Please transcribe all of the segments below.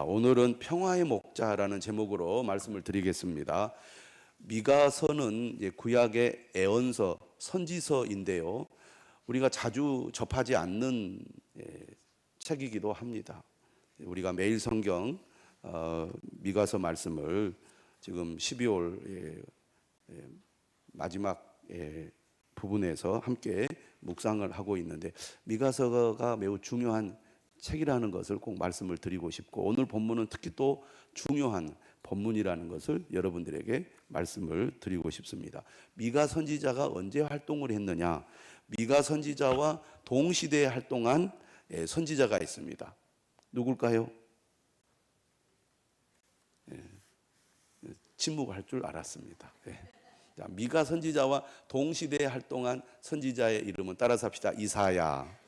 자, 오늘은 평화의 목자라는 제목으로 말씀을 드리겠습니다. 미가서는 이제 구약의 애언서, 선지서인데요. 우리가 자주 접하지 않는 책이기도 합니다. 우리가 매일 성경 미가서 말씀을 지금 12월 마지막 부분에서 함께 묵상을 하고 있는데, 미가서가 매우 중요한 책이라는 것을 꼭 말씀을 드리고 싶고, 오늘 본문은 특히 또 중요한 본문이라는 것을 여러분들에게 말씀을 드리고 싶습니다. 미가 선지자가 언제 활동을 했느냐? 미가 선지자와 동시대에 활동한 선지자가 있습니다. 누굴까요? 침묵할 줄 알았습니다. 자, 미가 선지자와 동시대에 활동한 선지자의 이름은 따라서 합시다. 이사야.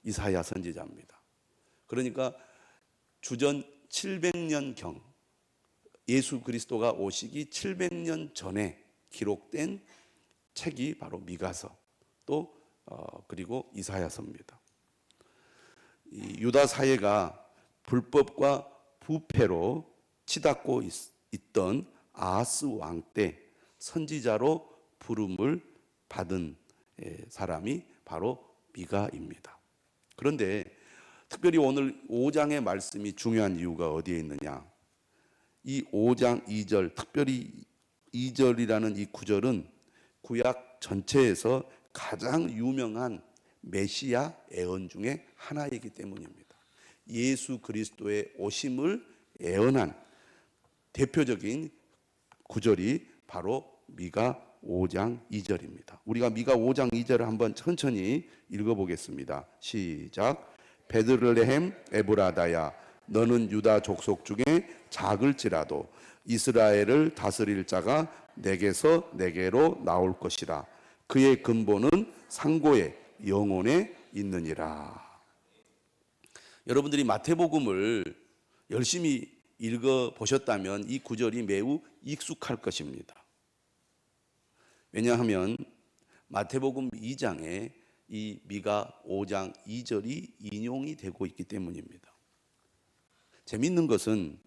이사야 선지자입니다. 그러니까 주전 700년경, 예수 그리스도가 오시기 700년 전에 기록된 책이 바로 미가서, 또 그리고 이사야서입니다. 이 유다 사회가 불법과 부패로 치닫고 있던 아하스 왕 때 선지자로 부름을 받은 사람이 바로 미가입니다. 그런데 특별히 오늘 5장의 말씀이 중요한 이유가 어디에 있느냐? 이 5장 2절, 특별히 2절이라는 이 구절은 구약 전체에서 가장 유명한 메시아 애언 중에 하나이기 때문입니다. 예수 그리스도의 오심을 애언한 대표적인 구절이 바로 미가 5장 2절입니다. 우리가 미가 5장 2절을 한번 천천히 읽어보겠습니다. 시작. 베들레헴 에브라다야, 너는 유다 족속 중에 작을지라도 이스라엘을 다스릴 자가 내게서 내게로 나올 것이라. 그의 근본은 상고의 영혼에 있느니라. 여러분들이 마태복음을 열심히 읽어보셨다면 이 구절이 매우 익숙할 것입니다. 왜냐하면 마태복음 2장에 이 미가 5장 2절이 인용이 되고 있기 때문입니다. 재미있는 것은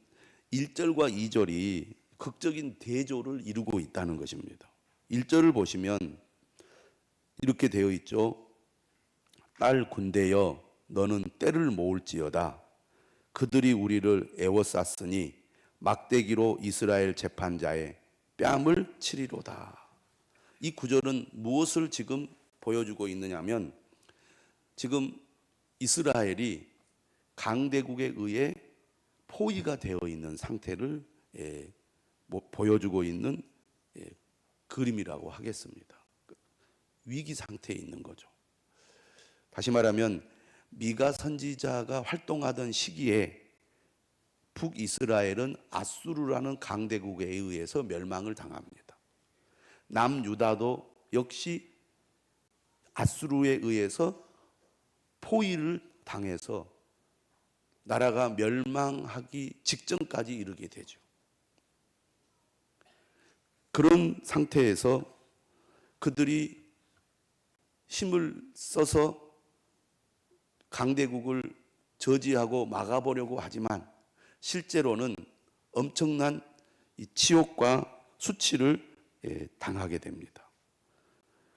1절과 2절이 극적인 대조를 이루고 있다는 것입니다. 1절을 보시면 이렇게 되어 있죠. 딸 군대여, 너는 때를 모을지어다. 그들이 우리를 애워쌌으니 막대기로 이스라엘 재판자의 뺨을 치리로다. 이 구절은 무엇을 지금 보여주고 있느냐면, 지금 이스라엘이 강대국에 의해 포위가 되어 있는 상태를 보여주고 있는 그림이라고 하겠습니다. 위기 상태에 있는 거죠. 다시 말하면 미가 선지자가 활동하던 시기에 북이스라엘은 아수르라는 강대국에 의해서 멸망을 당합니다. 남유다도 역시 아수르에 의해서 포위를 당해서 나라가 멸망하기 직전까지 이르게 되죠. 그런 상태에서 그들이 힘을 써서 강대국을 저지하고 막아보려고 하지만 실제로는 엄청난 이 치욕과 수치를 당하게 됩니다.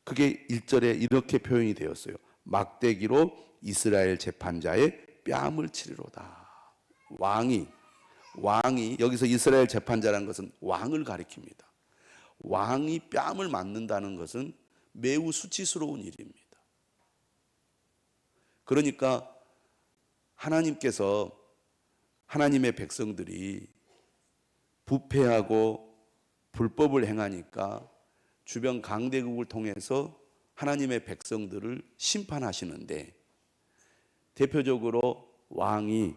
그게 1절에 이렇게 표현이 되었어요. 막대기로 이스라엘 재판자의 뺨을 치리로다. 왕이 여기서 이스라엘 재판자라는 것은 왕을 가리킵니다. 왕이 뺨을 맞는다는 것은 매우 수치스러운 일입니다. 그러니까 하나님께서 하나님의 백성들이 부패하고 불법을 행하니까 주변 강대국을 통해서 하나님의 백성들을 심판하시는데, 대표적으로 왕이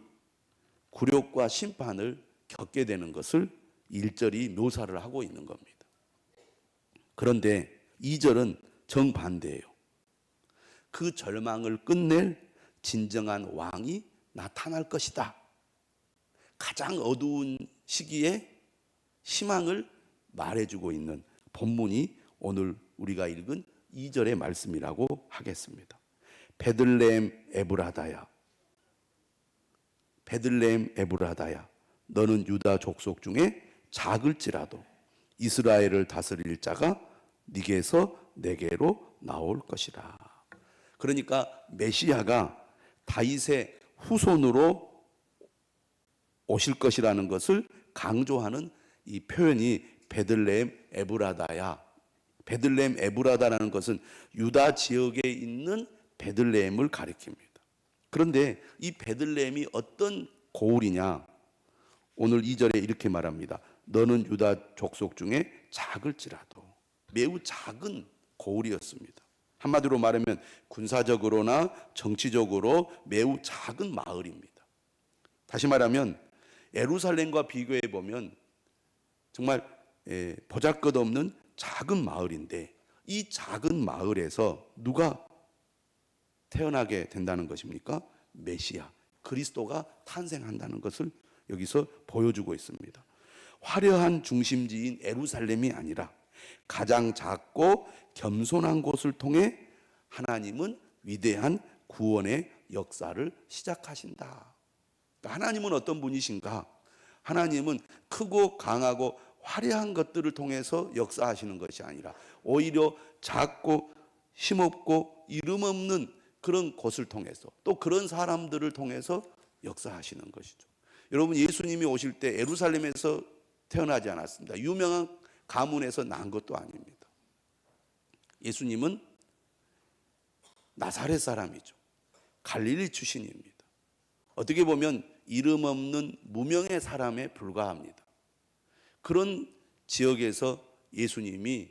굴욕과 심판을 겪게 되는 것을 1절이 묘사를 하고 있는 겁니다. 그런데 2절은 정반대예요. 그 절망을 끝낼 진정한 왕이 나타날 것이다. 가장 어두운 시기에 희망을 말해주고 있는 본문이 오늘 우리가 읽은 2절의 말씀이라고 하겠습니다. 베들레헴 에브라다야. 베들레헴 에브라다야, 너는 유다 족속 중에 작을지라도 이스라엘을 다스릴 자가 네게서 내게로 나올 것이라. 그러니까 메시아가 다윗의 후손으로 오실 것이라는 것을 강조하는 이 표현이 베들레헴 에브라다야. 베들레헴 에브라다라는 것은 유다 지역에 있는 베들레헴을 가리킵니다. 그런데 이 베들레헴이 어떤 고을이냐? 오늘 2절에 이렇게 말합니다. 너는 유다 족속 중에 작을지라도. 매우 작은 고을이었습니다. 한마디로 말하면 군사적으로나 정치적으로 매우 작은 마을입니다. 다시 말하면 예루살렘과 비교해 보면 정말 보잘것없는 작은 마을인데, 이 작은 마을에서 누가 태어나게 된다는 것입니까? 메시아, 그리스도가 탄생한다는 것을 여기서 보여주고 있습니다. 화려한 중심지인 예루살렘이 아니라 가장 작고 겸손한 곳을 통해 하나님은 위대한 구원의 역사를 시작하신다. 하나님은 어떤 분이신가? 하나님은 크고 강하고 화려한 것들을 통해서 역사하시는 것이 아니라 오히려 작고 힘없고 이름 없는 그런 곳을 통해서, 또 그런 사람들을 통해서 역사하시는 것이죠. 여러분, 예수님이 오실 때 예루살렘에서 태어나지 않았습니다. 유명한 가문에서 난 것도 아닙니다. 예수님은 나사렛 사람이죠. 갈릴리 출신입니다. 어떻게 보면 이름 없는 무명의 사람에 불과합니다. 그런 지역에서 예수님이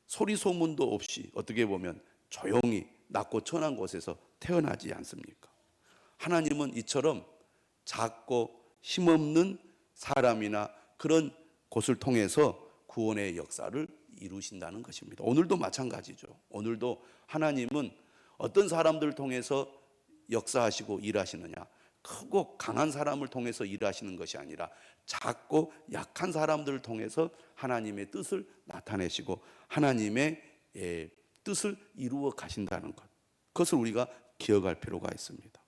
소리 소문도 없이 어떻게 보면 조용히 낮고 천한 곳에서 태어나지 않습니까? 하나님은 이처럼 작고 힘없는 사람이나 그런 곳을 통해서 구원의 역사를 이루신다는 것입니다. 오늘도 마찬가지죠. 오늘도 하나님은 어떤 사람들을 통해서 역사하시고 일하시느냐? 크고 강한 사람을 통해서 일하시는 것이 아니라 작고 약한 사람들을 통해서 하나님의 뜻을 나타내시고 하나님의 뜻을 이루어 가신다는 것, 그것을 우리가 기억할 필요가 있습니다.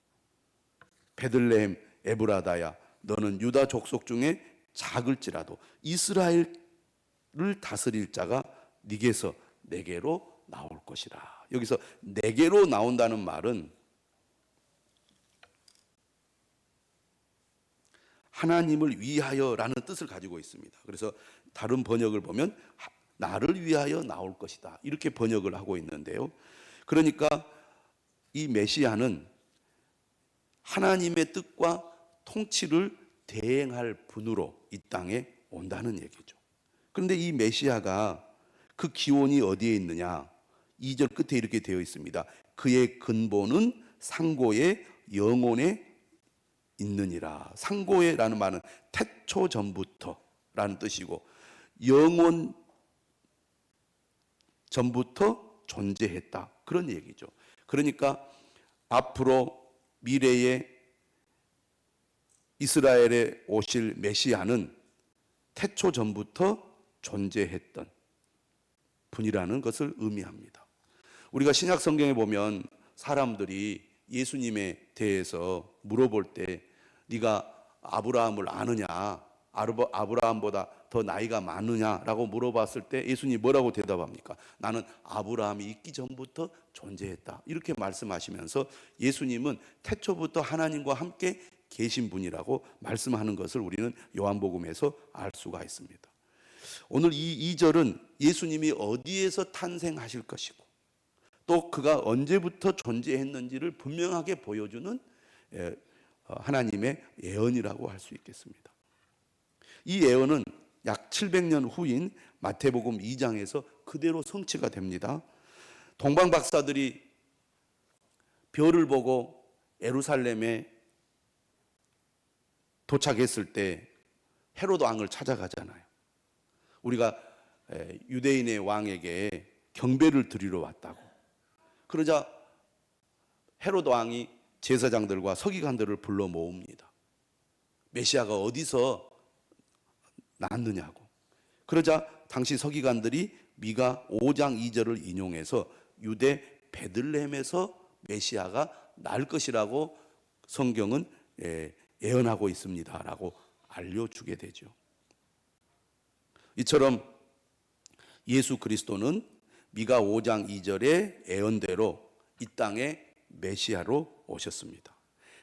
베들레헴 에브라다야, 너는 유다 족속 중에 작을지라도 이스라엘을 다스릴 자가 네게서 내게로 나올 것이라. 여기서 내게로 나온다는 말은 하나님을 위하여라는 뜻을 가지고 있습니다. 그래서 다른 번역을 보면 나를 위하여 나올 것이다, 이렇게 번역을 하고 있는데요. 그러니까 이 메시아는 하나님의 뜻과 통치를 대행할 분으로 이 땅에 온다는 얘기죠. 그런데 이 메시아가 그 기원이 어디에 있느냐? 2절 끝에 이렇게 되어 있습니다. 그의 근본은 상고의 영혼에 있느니라. 상고에라는 말은 태초 전부터라는 뜻이고 영원 전부터 존재했다, 그런 얘기죠. 그러니까 앞으로 미래에 이스라엘에 오실 메시아는 태초 전부터 존재했던 분이라는 것을 의미합니다. 우리가 신약 성경에 보면 사람들이 예수님에 대해서 물어볼 때 네가 아브라함을 아느냐, 아브라함보다 더 나이가 많으냐라고 물어봤을 때 예수님이 뭐라고 대답합니까? 나는 아브라함이 있기 전부터 존재했다, 이렇게 말씀하시면서 예수님은 태초부터 하나님과 함께 계신 분이라고 말씀하는 것을 우리는 요한복음에서 알 수가 있습니다. 오늘 이 2절은 예수님이 어디에서 탄생하실 것이고 또 그가 언제부터 존재했는지를 분명하게 보여주는 하나님의 예언이라고 할 수 있겠습니다. 이 예언은 약 700년 후인 마태복음 2장에서 그대로 성취가 됩니다. 동방 박사들이 별을 보고 예루살렘에 도착했을 때 헤로드 왕을 찾아가잖아요. 우리가 유대인의 왕에게 경배를 드리러 왔다고. 그러자 헤로드 왕이 제사장들과 서기관들을 불러 모읍니다. 메시아가 어디서 낳았느냐고. 그러자 당시 서기관들이 미가 5장 2절을 인용해서 유대 베들레헴에서 메시아가 날 것이라고 성경은 예언하고 있습니다라고 알려주게 되죠. 이처럼 예수 그리스도는 미가 5장 2절의 예언대로 이 땅에 메시아로 오셨습니다.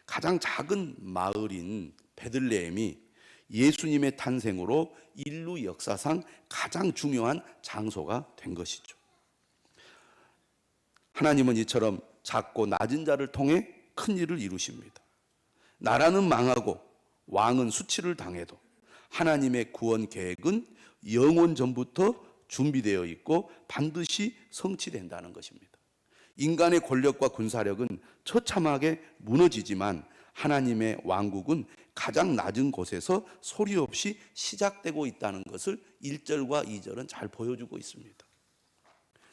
가장 작은 마을인 베들레헴이 예수님의 탄생으로 인류 역사상 가장 중요한 장소가 된 것이죠. 하나님은 이처럼 작고 낮은 자를 통해 큰 일을 이루십니다. 나라는 망하고 왕은 수치를 당해도 하나님의 구원 계획은 영원 전부터 준비되어 있고 반드시 성취된다는 것입니다. 인간의 권력과 군사력은 처참하게 무너지지만 하나님의 왕국은 가장 낮은 곳에서 소리 없이 시작되고 있다는 것을 1절과 2절은 잘 보여주고 있습니다.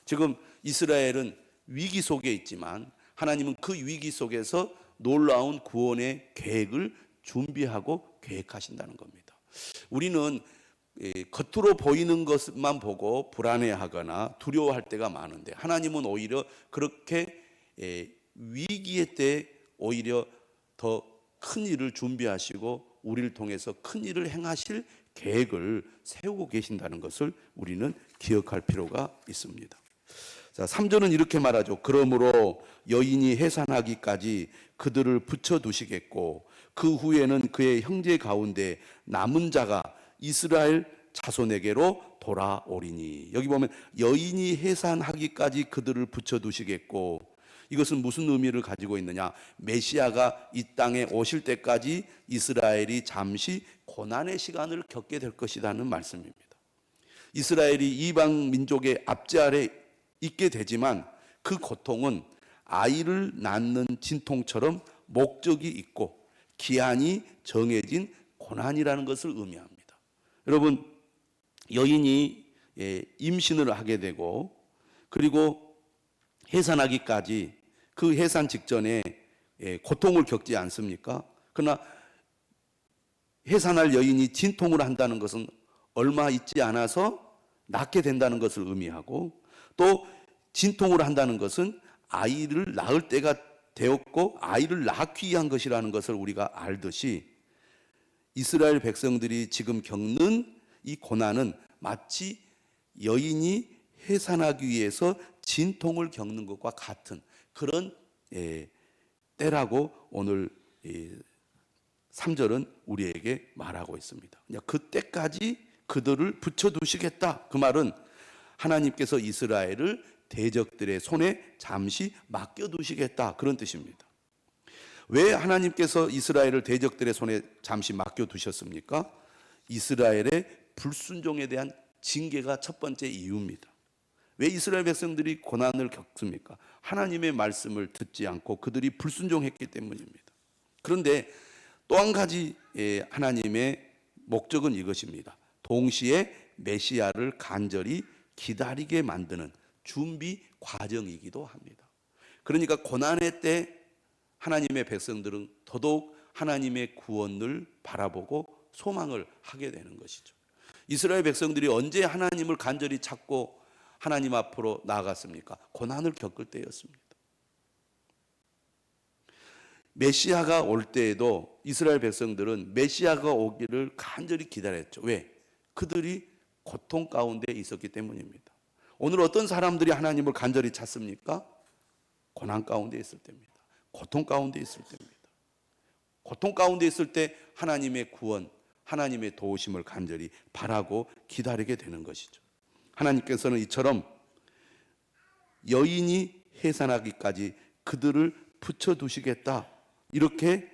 지금 이스라엘은 위기 속에 있지만 하나님은 그 위기 속에서 놀라운 구원의 계획을 준비하고 계획하신다는 겁니다. 우리는 겉으로 보이는 것만 보고 불안해하거나 두려워할 때가 많은데 하나님은 오히려 그렇게 위기의 때 오히려 더 큰 일을 준비하시고 우리를 통해서 큰 일을 행하실 계획을 세우고 계신다는 것을 우리는 기억할 필요가 있습니다. 자, 3절은 이렇게 말하죠. 그러므로 여인이 해산하기까지 그들을 붙여두시겠고 그 후에는 그의 형제 가운데 남은 자가 이스라엘 자손에게로 돌아오리니. 여기 보면 여인이 해산하기까지 그들을 붙여두시겠고, 이것은 무슨 의미를 가지고 있느냐? 메시아가 이 땅에 오실 때까지 이스라엘이 잠시 고난의 시간을 겪게 될 것이라는 말씀입니다. 이스라엘이 이방 민족의 압제 아래 있게 되지만 그 고통은 아이를 낳는 진통처럼 목적이 있고 기한이 정해진 고난이라는 것을 의미합니다. 여러분, 여인이 임신을 하게 되고 그리고 해산하기까지 그 해산 직전에 고통을 겪지 않습니까? 그러나 해산할 여인이 진통을 한다는 것은 얼마 있지 않아서 낳게 된다는 것을 의미하고, 또 진통을 한다는 것은 아이를 낳을 때가 되었고 아이를 낳기 위한 것이라는 것을 우리가 알듯이 이스라엘 백성들이 지금 겪는 이 고난은 마치 여인이 해산하기 위해서 진통을 겪는 것과 같은 그런 때라고 오늘 3절은 우리에게 말하고 있습니다. 그때까지 그들을 붙여두시겠다. 그 말은 하나님께서 이스라엘을 대적들의 손에 잠시 맡겨두시겠다, 그런 뜻입니다. 왜 하나님께서 이스라엘을 대적들의 손에 잠시 맡겨두셨습니까? 이스라엘의 불순종에 대한 징계가 첫 번째 이유입니다. 왜 이스라엘 백성들이 고난을 겪습니까? 하나님의 말씀을 듣지 않고 그들이 불순종했기 때문입니다. 그런데 또 한 가지 하나님의 목적은 이것입니다. 동시에 메시아를 간절히 기다리게 만드는 준비 과정이기도 합니다. 그러니까 고난의 때 하나님의 백성들은 더더욱 하나님의 구원을 바라보고 소망을 하게 되는 것이죠. 이스라엘 백성들이 언제 하나님을 간절히 찾고 하나님 앞으로 나아갔습니까? 고난을 겪을 때였습니다. 메시아가 올 때에도 이스라엘 백성들은 메시아가 오기를 간절히 기다렸죠. 왜? 그들이 고통 가운데 있었기 때문입니다. 오늘 어떤 사람들이 하나님을 간절히 찾습니까? 고난 가운데 있을 때입니다. 고통 가운데 있을 때입니다. 고통 가운데 있을 때 하나님의 구원, 하나님의 도우심을 간절히 바라고 기다리게 되는 것이죠. 하나님께서는 이처럼 여인이 해산하기까지 그들을 붙여두시겠다, 이렇게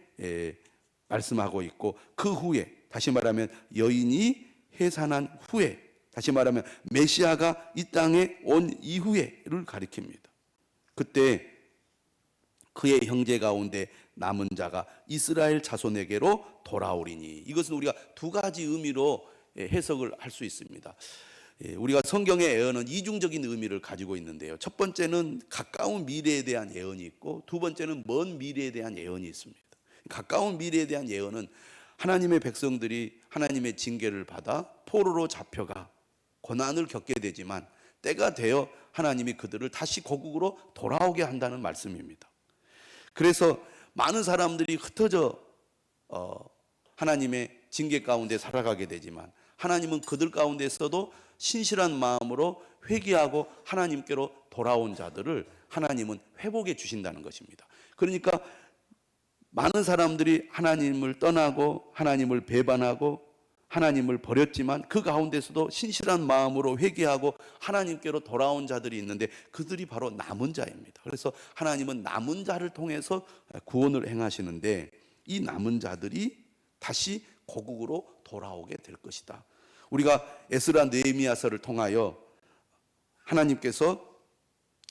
말씀하고 있고, 그 후에, 다시 말하면 여인이 해산한 후에, 다시 말하면 메시아가 이 땅에 온 이후에를 가리킵니다. 그때 그의 형제 가운데 남은 자가 이스라엘 자손에게로 돌아오리니. 이것은 우리가 두 가지 의미로 해석을 할 수 있습니다. 우리가 성경의 예언은 이중적인 의미를 가지고 있는데요. 첫 번째는 가까운 미래에 대한 예언이 있고, 두 번째는 먼 미래에 대한 예언이 있습니다. 가까운 미래에 대한 예언은 하나님의 백성들이 하나님의 징계를 받아 포로로 잡혀가 고난을 겪게 되지만 때가 되어 하나님이 그들을 다시 고국으로 돌아오게 한다는 말씀입니다. 그래서 많은 사람들이 흩어져 하나님의 징계 가운데 살아가게 되지만 하나님은 그들 가운데서도 신실한 마음으로 회개하고 하나님께로 돌아온 자들을 하나님은 회복해 주신다는 것입니다. 그러니까 많은 사람들이 하나님을 떠나고 하나님을 배반하고 하나님을 버렸지만 그 가운데서도 신실한 마음으로 회개하고 하나님께로 돌아온 자들이 있는데 그들이 바로 남은 자입니다. 그래서 하나님은 남은 자를 통해서 구원을 행하시는데 이 남은 자들이 다시 고국으로 돌아오게 될 것이다. 우리가 에스라 느헤미야서를 통하여 하나님께서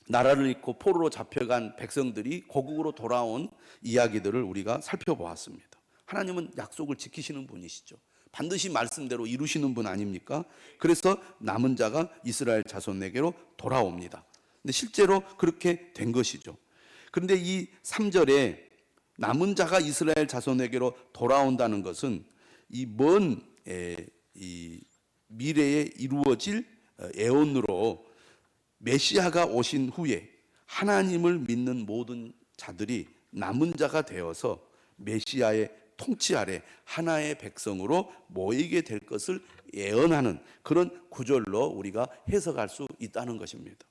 나라를 잃고 포로로 잡혀간 백성들이 고국으로 돌아온 이야기들을 우리가 살펴보았습니다. 하나님은 약속을 지키시는 분이시죠. 반드시 말씀대로 이루시는 분 아닙니까? 그래서 남은 자가 이스라엘 자손에게로 돌아옵니다. 근데 실제로 그렇게 된 것이죠. 그런데 이 3절에 남은 자가 이스라엘 자손에게로 돌아온다는 것은 이 먼 미래에 이루어질 애언으로 메시아가 오신 후에 하나님을 믿는 모든 자들이 남은 자가 되어서 메시아의 통치 아래 하나의 백성으로 모이게 될 것을 예언하는 그런 구절로 우리가 해석할 수 있다는 것입니다.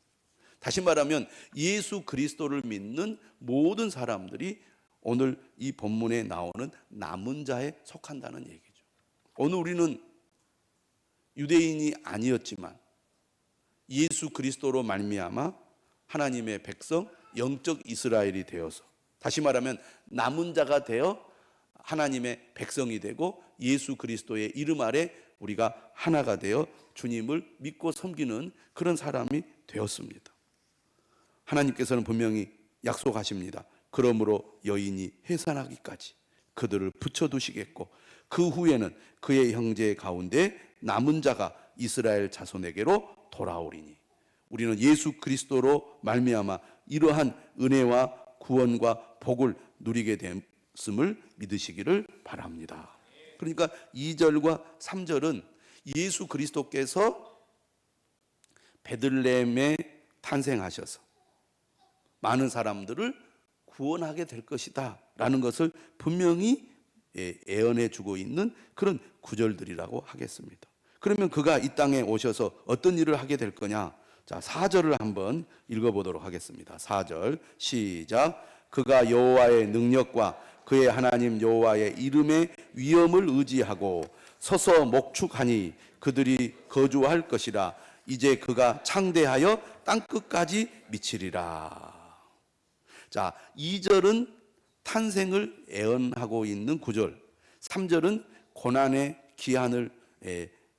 다시 말하면 예수 그리스도를 믿는 모든 사람들이 오늘 이 본문에 나오는 남은 자에 속한다는 얘기죠. 오늘 우리는 유대인이 아니었지만 예수 그리스도로 말미암아 하나님의 백성 영적 이스라엘이 되어서 다시 말하면 남은 자가 되어 하나님의 백성이 되고 예수 그리스도의 이름 아래 우리가 하나가 되어 주님을 믿고 섬기는 그런 사람이 되었습니다. 하나님께서는 분명히 약속하십니다. 그러므로 여인이 해산하기까지 그들을 붙여두시겠고 그 후에는 그의 형제 가운데 남은 자가 이스라엘 자손에게로 돌아오리니 우리는 예수 그리스도로 말미암아 이러한 은혜와 구원과 복을 누리게 됨을 믿으시기를 바랍니다. 그러니까 2절과 3절은 예수 그리스도께서 베들레헴에 탄생하셔서 많은 사람들을 구원하게 될 것이다 라는 것을 분명히 예언해 주고 있는 그런 구절들이라고 하겠습니다. 그러면 그가 이 땅에 오셔서 어떤 일을 하게 될 거냐? 자, 4절을 한번 읽어보도록 하겠습니다. 4절 시작. 그가 여호와의 능력과 그의 하나님 여호와의 이름의 위엄을 의지하고 서서 목축하니 그들이 거주할 것이라. 이제 그가 창대하여 땅끝까지 미치리라. 자, 2절은 탄생을 예언하고 있는 구절, 3절은 고난의 기한을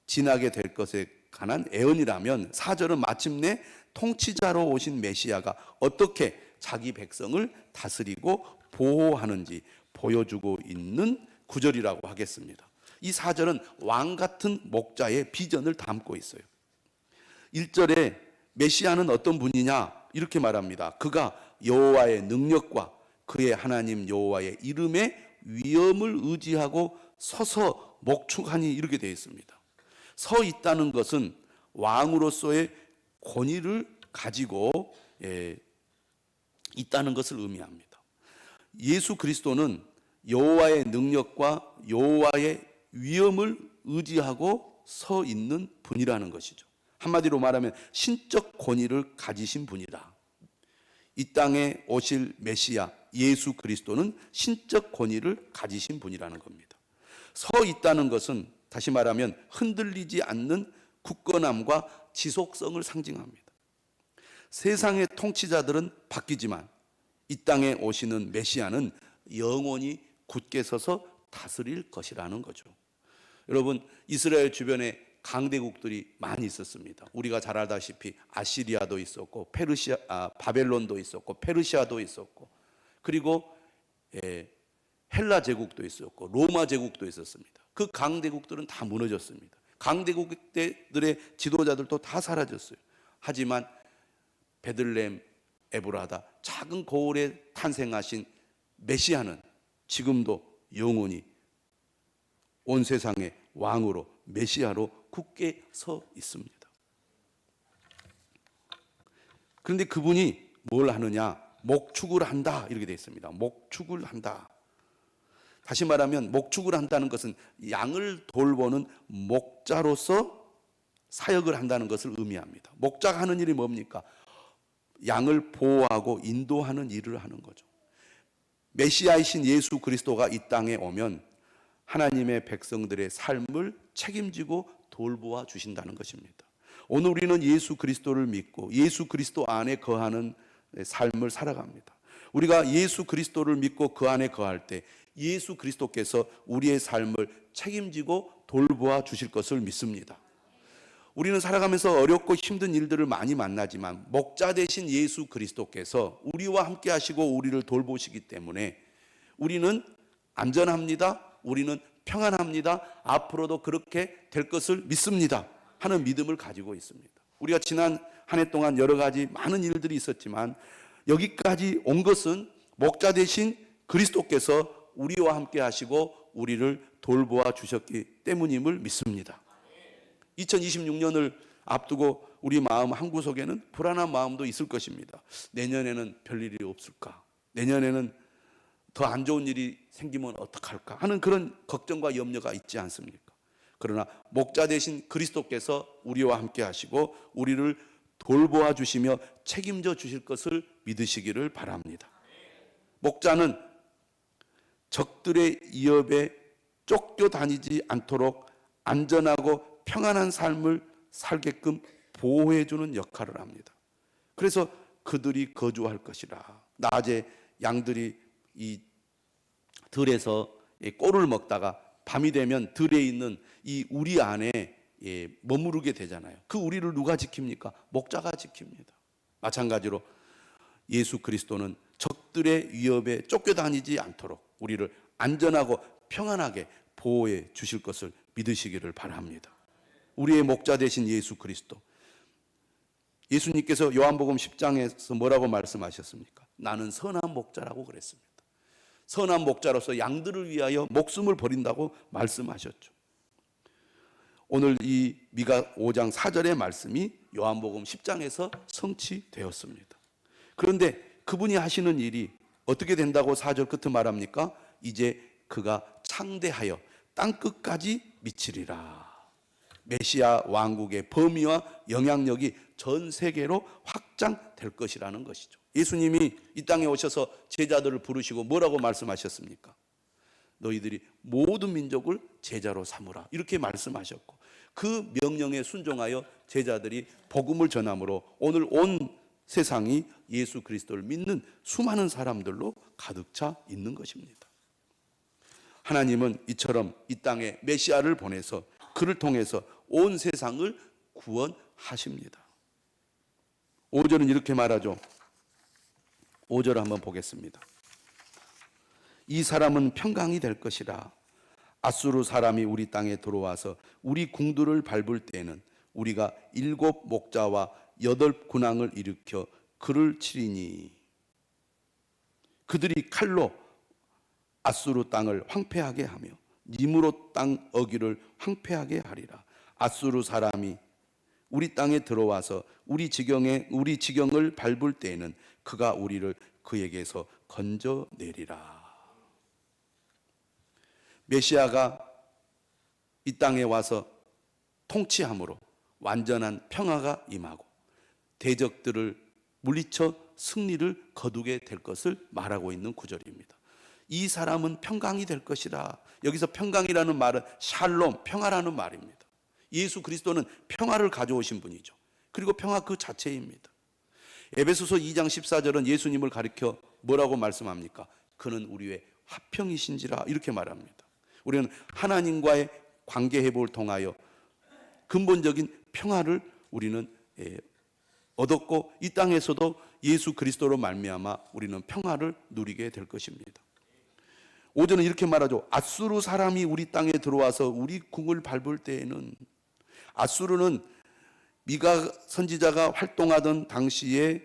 지나게 될 것에 관한 예언이라면 4절은 마침내 통치자로 오신 메시아가 어떻게 자기 백성을 다스리고 보호하는지 보여주고 있는 구절이라고 하겠습니다. 이 4절은 왕 같은 목자의 비전을 담고 있어요. 1절에 메시아는 어떤 분이냐 이렇게 말합니다. 그가 여호와의 능력과 그의 하나님 여호와의 이름의 위엄을 의지하고 서서 목축하니 이렇게 되어 있습니다. 서 있다는 것은 왕으로서의 권위를 가지고 있다는 것을 의미합니다. 예수 그리스도는 여호와의 능력과 여호와의 위엄을 의지하고 서 있는 분이라는 것이죠. 한마디로 말하면 신적 권위를 가지신 분이다. 이 땅에 오실 메시아 예수 그리스도는 신적 권위를 가지신 분이라는 겁니다. 서 있다는 것은 다시 말하면 흔들리지 않는 굳건함과 지속성을 상징합니다. 세상의 통치자들은 바뀌지만 이 땅에 오시는 메시아는 영원히 굳게 서서 다스릴 것이라는 거죠. 여러분, 이스라엘 주변에 강대국들이 많이 있었습니다. 우리가 잘 알다시피 아시리아도 있었고 바벨론도 있었고 페르시아도 있었고 그리고 헬라 제국도 있었고 로마 제국도 있었습니다. 그 강대국들은 다 무너졌습니다. 강대국들의 지도자들도 다 사라졌어요. 하지만 베들레헴 에브라다 작은 고을에 탄생하신 메시아는 지금도 영원히 온 세상의 왕으로 메시아로 굳게 서 있습니다. 그런데 그분이 뭘 하느냐? 목축을 한다 이렇게 되어 있습니다. 목축을 한다. 다시 말하면 목축을 한다는 것은 양을 돌보는 목자로서 사역을 한다는 것을 의미합니다. 목자가 하는 일이 뭡니까? 양을 보호하고 인도하는 일을 하는 거죠. 메시아이신 예수 그리스도가 이 땅에 오면 하나님의 백성들의 삶을 책임지고 돌보아 주신다는 것입니다. 오늘 우리는 예수 그리스도를 믿고 예수 그리스도 안에 거하는 삶을 살아갑니다. 우리가 예수 그리스도를 믿고 그 안에 거할 때 예수 그리스도께서 우리의 삶을 책임지고 돌보아 주실 것을 믿습니다. 우리는 살아가면서 어렵고 힘든 일들을 많이 만나지만 목자 되신 예수 그리스도께서 우리와 함께 하시고 우리를 돌보시기 때문에 우리는 안전합니다. 우리는 평안합니다. 앞으로도 그렇게 될 것을 믿습니다 하는 믿음을 가지고 있습니다. 우리가 지난 한 해 동안 여러 가지 많은 일들이 있었지만 여기까지 온 것은 목자 되신 그리스도께서 우리와 함께 하시고 우리를 돌보아 주셨기 때문임을 믿습니다. 2026년을 앞두고 우리 마음 한구석에는 불안한 마음도 있을 것입니다. 내년에는 별일이 없을까? 내년에는 더 안 좋은 일이 생기면 어떡할까? 하는 그런 걱정과 염려가 있지 않습니까? 그러나 목자 되신 그리스도께서 우리와 함께 하시고 우리를 돌보아 주시며 책임져 주실 것을 믿으시기를 바랍니다. 목자는 적들의 위협에 쫓겨다니지 않도록 안전하고 평안한 삶을 살게끔 보호해주는 역할을 합니다. 그래서 그들이 거주할 것이라. 낮에 양들이 이 들에서 꼴을 먹다가 밤이 되면 들에 있는 이 우리 안에 머무르게 되잖아요. 그 우리를 누가 지킵니까? 목자가 지킵니다. 마찬가지로 예수 그리스도는 적들의 위협에 쫓겨다니지 않도록 우리를 안전하고 평안하게 보호해 주실 것을 믿으시기를 바랍니다. 우리의 목자 되신 예수 그리스도. 예수님께서 요한복음 10장에서 뭐라고 말씀하셨습니까? 나는 선한 목자라고 그랬습니다. 선한 목자로서 양들을 위하여 목숨을 버린다고 말씀하셨죠. 오늘 이 미가 5장 4절의 말씀이 요한복음 10장에서 성취되었습니다. 그런데 그분이 하시는 일이 어떻게 된다고 4절 끝에 말합니까? 이제 그가 창대하여 땅끝까지 미치리라. 메시아 왕국의 범위와 영향력이 전 세계로 확장될 것이라는 것이죠. 예수님이 이 땅에 오셔서 제자들을 부르시고 뭐라고 말씀하셨습니까? 너희들이 모든 민족을 제자로 삼으라 이렇게 말씀하셨고 그 명령에 순종하여 제자들이 복음을 전함으로 오늘 온 세상이 예수 그리스도를 믿는 수많은 사람들로 가득 차 있는 것입니다. 하나님은 이처럼 이 땅에 메시아를 보내서 그를 통해서 온 세상을 구원하십니다. 5절은 이렇게 말하죠. 5절 한번 보겠습니다. 이 사람은 평강이 될 것이라. 아수르 사람이 우리 땅에 들어와서 우리 궁들을 밟을 때에는 우리가 7 목자와 8 군왕을 일으켜 그를 치리니 그들이 칼로 아수르 땅을 황폐하게 하며 니므롯 땅 어귀를 황폐하게 하리라. 아수르 사람이 우리 땅에 들어와서 우리 지경을 밟을 때에는 그가 우리를 그에게서 건져내리라. 메시아가 이 땅에 와서 통치함으로 완전한 평화가 임하고 대적들을 물리쳐 승리를 거두게 될 것을 말하고 있는 구절입니다. 이 사람은 평강이 될 것이라. 여기서 평강이라는 말은 샬롬, 평화라는 말입니다. 예수 그리스도는 평화를 가져오신 분이죠. 그리고 평화 그 자체입니다. 에베소서 2장 14절은 예수님을 가리켜 뭐라고 말씀합니까? 그는 우리의 화평이신지라 이렇게 말합니다. 우리는 하나님과의 관계 회복을 통하여 근본적인 평화를 우리는 얻었고 이 땅에서도 예수 그리스도로 말미암아 우리는 평화를 누리게 될 것입니다. 5절은 이렇게 말하죠. 아수르 사람이 우리 땅에 들어와서 우리 궁을 밟을 때에는 아수르는 미가 선지자가 활동하던 당시에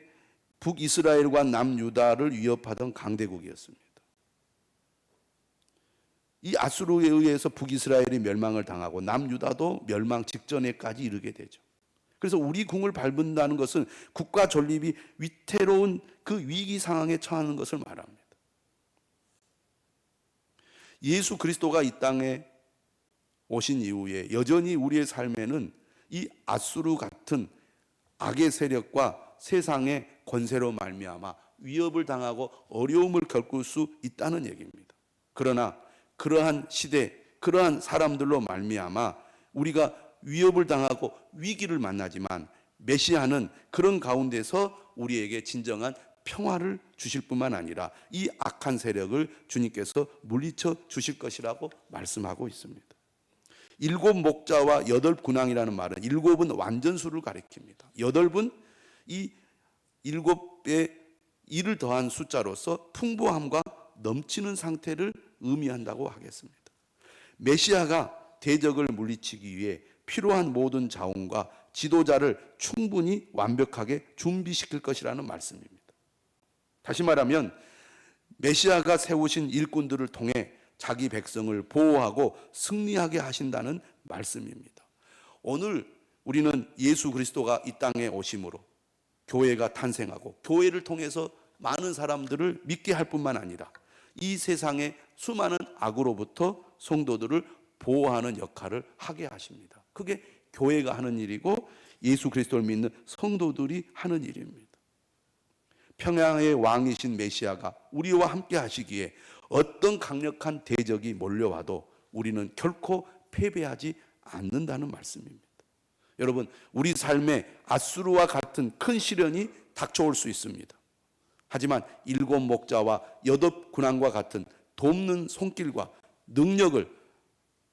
북이스라엘과 남유다를 위협하던 강대국이었습니다. 이 아수르에 의해서 북이스라엘이 멸망을 당하고 남유다도 멸망 직전에까지 이르게 되죠. 그래서 우리 궁을 밟는다는 것은 국가 존립이 위태로운 그 위기 상황에 처하는 것을 말합니다. 예수 그리스도가 이 땅에 오신 이후에 여전히 우리의 삶에는 이 앗수르 같은 악의 세력과 세상의 권세로 말미암아 위협을 당하고 어려움을 겪을 수 있다는 얘기입니다. 그러나 그러한 시대, 그러한 사람들로 말미암아 우리가 위협을 당하고 위기를 만나지만 메시아는 그런 가운데서 우리에게 진정한 평화를 주실 뿐만 아니라 이 악한 세력을 주님께서 물리쳐 주실 것이라고 말씀하고 있습니다. 일곱 목자와 여덟 군왕이라는 말은 일곱은 완전수를 가리킵니다. 여덟은 이 일곱에 일을 더한 숫자로서 풍부함과 넘치는 상태를 의미한다고 하겠습니다. 메시아가 대적을 물리치기 위해 필요한 모든 자원과 지도자를 충분히 완벽하게 준비시킬 것이라는 말씀입니다. 다시 말하면 메시아가 세우신 일꾼들을 통해 자기 백성을 보호하고 승리하게 하신다는 말씀입니다. 오늘 우리는 예수 그리스도가 이 땅에 오심으로 교회가 탄생하고 교회를 통해서 많은 사람들을 믿게 할 뿐만 아니라 이 세상의 수많은 악으로부터 성도들을 보호하는 역할을 하게 하십니다. 그게 교회가 하는 일이고 예수 그리스도를 믿는 성도들이 하는 일입니다. 평양의 왕이신 메시아가 우리와 함께 하시기에 어떤 강력한 대적이 몰려와도 우리는 결코 패배하지 않는다는 말씀입니다. 여러분, 우리 삶에 앗수르와 같은 큰 시련이 닥쳐올 수 있습니다. 하지만 일곱 목자와 여덟 군왕과 같은 돕는 손길과 능력을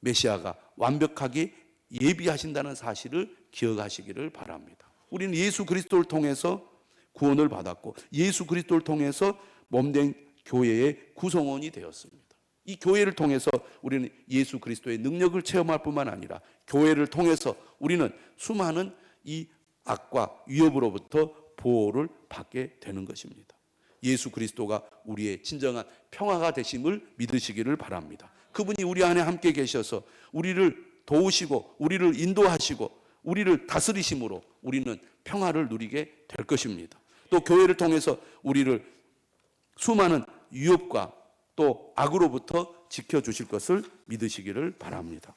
메시아가 완벽하게 예비하신다는 사실을 기억하시기를 바랍니다. 우리는 예수 그리스도를 통해서 구원을 받았고 예수 그리스도를 통해서 몸된 교회의 구성원이 되었습니다. 이 교회를 통해서 우리는 예수 그리스도의 능력을 체험할 뿐만 아니라 교회를 통해서 우리는 수많은 이 악과 위협으로부터 보호를 받게 되는 것입니다. 예수 그리스도가 우리의 진정한 평화가 되심을 믿으시기를 바랍니다. 그분이 우리 안에 함께 계셔서 우리를 도우시고 우리를 인도하시고 우리를 다스리심으로 우리는 평화를 누리게 될 것입니다. 또 교회를 통해서 우리를 수많은 위협과 또 악으로부터 지켜주실 것을 믿으시기를 바랍니다.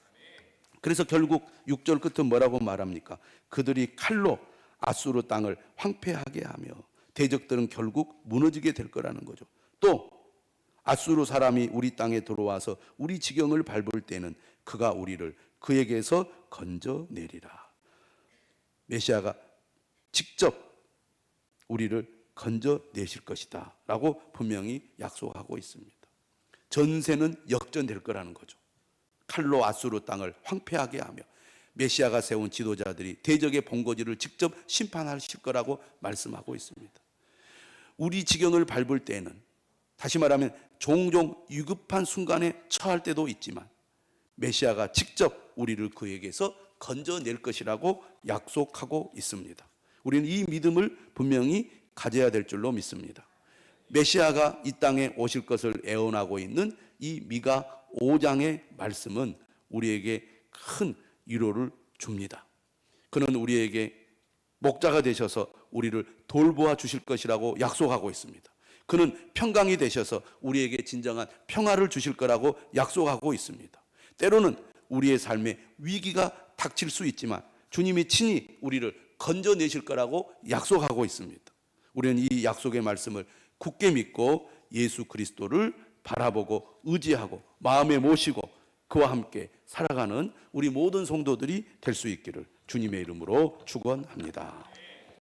그래서 결국 6절 끝은 뭐라고 말합니까? 그들이 칼로 앗수르 땅을 황폐하게 하며 대적들은 결국 무너지게 될 거라는 거죠. 또 앗수르 사람이 우리 땅에 들어와서 우리 지경을 밟을 때는 그가 우리를 그에게서 건져내리라. 메시아가 직접 우리를 건져내실 것이다 라고 분명히 약속하고 있습니다. 전세는 역전될 거라는 거죠. 칼로 앗수르 땅을 황폐하게 하며 메시아가 세운 지도자들이 대적의 본거지를 직접 심판하실 거라고 말씀하고 있습니다. 우리 지경을 밟을 때에는 다시 말하면 종종 위급한 순간에 처할 때도 있지만 메시아가 직접 우리를 그에게서 건져낼 것이라고 약속하고 있습니다. 우리는 이 믿음을 분명히 가져야 될 줄로 믿습니다. 메시아가 이 땅에 오실 것을 예언하고 있는 이 미가 5장의 말씀은 우리에게 큰 위로를 줍니다. 그는 우리에게 목자가 되셔서 우리를 돌보아 주실 것이라고 약속하고 있습니다. 그는 평강이 되셔서 우리에게 진정한 평화를 주실 거라고 약속하고 있습니다. 때로는 우리의 삶에 위기가 닥칠 수 있지만 주님이 친히 우리를 건져내실 거라고 약속하고 있습니다. 우리는 이 약속의 말씀을 굳게 믿고 예수 그리스도를 바라보고 의지하고 마음에 모시고 그와 함께 살아가는 우리 모든 성도들이 될 수 있기를 주님의 이름으로 축원합니다.